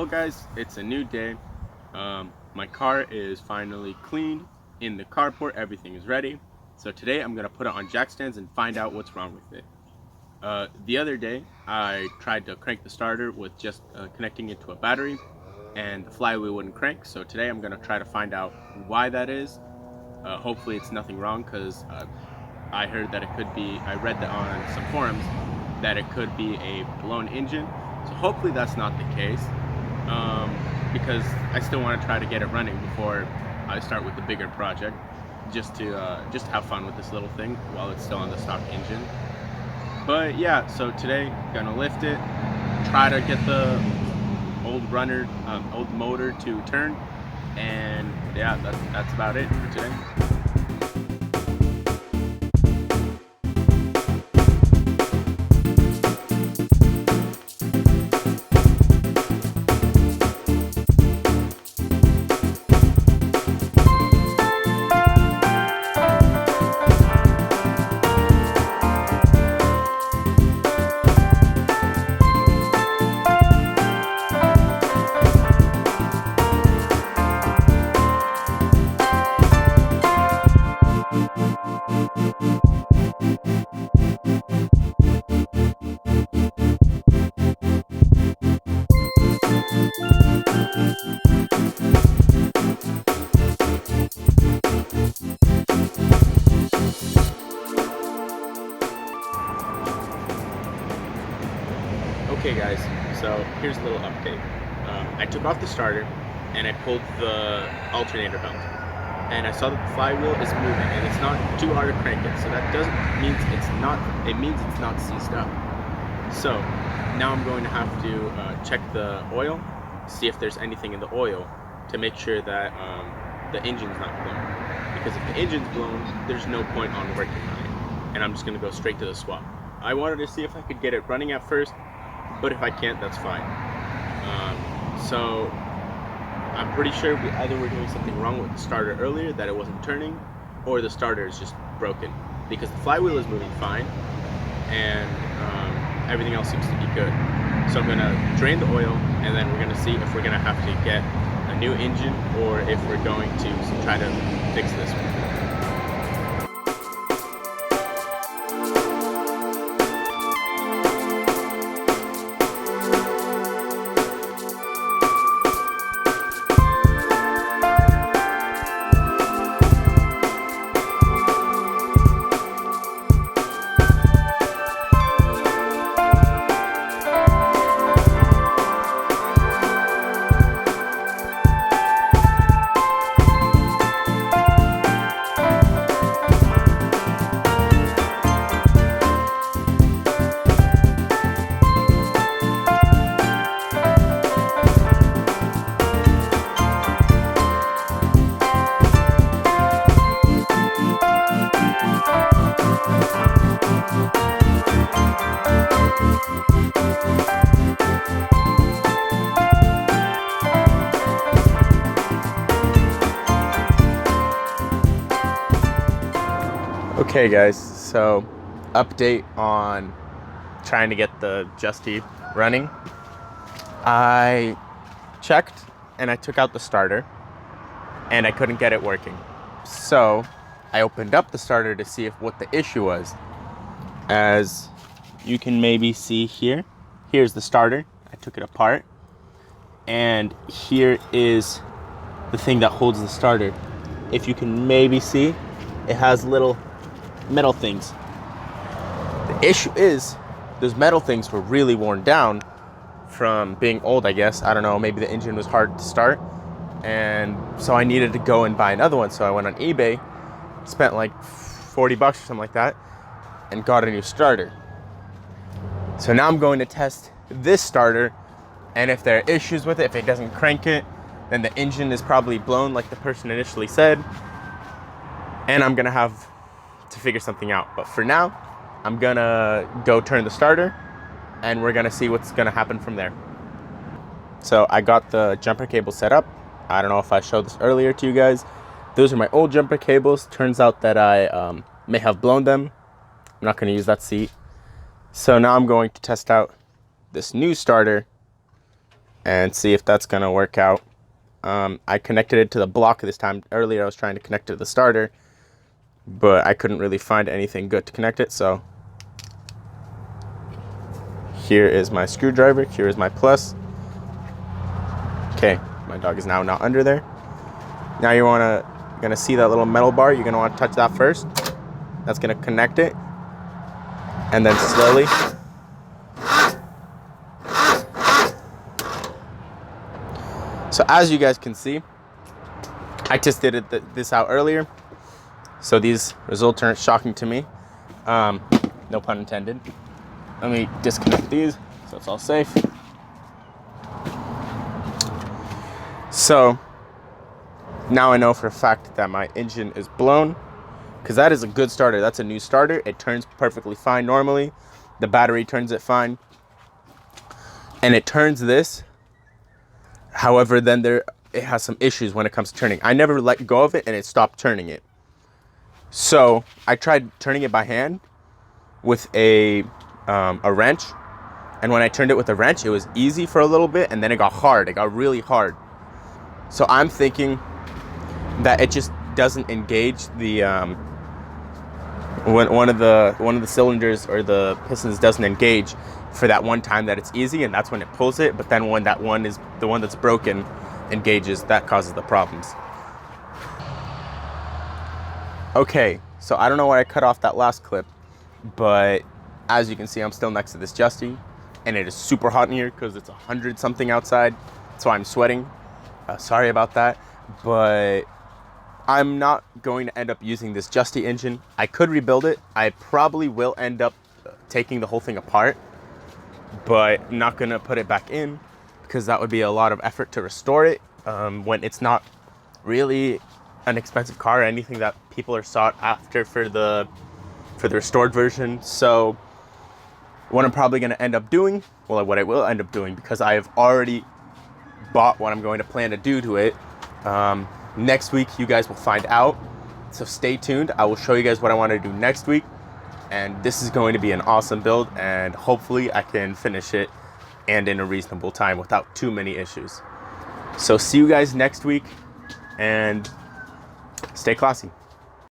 guys, it's a new day. My car is finally cleaned in the carport. Everything is ready. So today I'm gonna put it on jack stands and find out what's wrong with it. The other day I tried to crank the starter with just connecting it to a battery, and the flywheel wouldn't crank. So today I'm gonna try to find out why that is. Hopefully it's nothing wrong, because I heard that it could be, I read that on some forums that it could be a blown engine. So hopefully that's not the case, because I still want to try to get it running before I start with the bigger project, just to have fun with this little thing while it's still on the stock engine. But yeah, so today gonna lift it, try to get the old motor to turn, and yeah, that's about it for today. Okay guys, so here's a little update. I took off the starter and I pulled the alternator belt, and I saw that the flywheel is moving and it's not too hard to crank it, so that means it's not seized up. So now I'm going to have to check the oil, see if there's anything in the oil to make sure that the engine's not blown, because if the engine's blown, there's no point on working on it, and I'm just going to go straight to the swap. I wanted to see if I could get it running at first, but if I can't, that's fine. So I'm pretty sure we either were doing something wrong with the starter earlier, that it wasn't turning, or the starter is just broken, because the flywheel is moving fine and everything else seems to be good. So I'm gonna drain the oil, and then we're gonna see if we're gonna have to get a new engine or if we're going to try to fix this one. Okay guys, so update on trying to get the Justy running. I checked and I took out the starter and I couldn't get it working. So I opened up the starter to see what the issue was. As you can maybe see here, here's the starter. I took it apart, and here is the thing that holds the starter. If you can maybe see, it has little metal things. The issue is those metal things were really worn down from being old, I guess. I don't know, maybe the engine was hard to start, and so I needed to go and buy another one. So I went on eBay, spent like 40 bucks or something like that, and got a new starter. So now I'm going to test this starter, and if there are issues with it, if it doesn't crank it, then the engine is probably blown like the person initially said, and I'm gonna have to figure something out. But for now, I'm gonna go turn the starter, and we're gonna see what's gonna happen from there. So I got the jumper cable set up. I don't know if I showed this earlier to you guys. Those are my old jumper cables. Turns out that I may have blown them. I'm not gonna use that seat. So now I'm going to test out this new starter and see if that's gonna work out. I connected it to the block this time. Earlier I was trying to connect it to the starter, but I couldn't really find anything good to connect it, so here is my screwdriver, here is my plus. Okay, my dog is now not under there. Now you're gonna see that little metal bar. You're gonna want to touch that first. That's gonna connect it, and then slowly so as you guys can see, I tested this out earlier, so these results aren't shocking to me. No pun intended. Let me disconnect these so it's all safe. So now I know for a fact that my engine is blown, because that is a good starter. That's a new starter. It turns perfectly fine normally. The battery turns it fine, and it turns this. However, then it has some issues when it comes to turning. I never let go of it and it stopped turning it. So I tried turning it by hand with a wrench, and when I turned it with a wrench, it was easy for a little bit, and then it got hard. It got really hard. So I'm thinking that it just doesn't engage the when one of the cylinders or the pistons doesn't engage for that one time that it's easy, and that's when it pulls it. But then when that one is the one that's broken engages, that causes the problems. Okay, so I don't know why I cut off that last clip, but as you can see, I'm still next to this Justy, and it is super hot in here because it's 100 something outside, so I'm sweating. Sorry about that, but I'm not going to end up using this Justy engine. I could rebuild it. I probably will end up taking the whole thing apart, but I'm not gonna put it back in because that would be a lot of effort to restore it when it's not really an expensive car or anything that people are sought after for the restored version. So what I'm probably gonna end up doing, well, what I will end up doing, because I have already bought what I'm going to plan to do to it, next week you guys will find out, so stay tuned. I will show you guys what I want to do next week, and this is going to be an awesome build, and hopefully I can finish it and in a reasonable time without too many issues. So see you guys next week, and stay classy.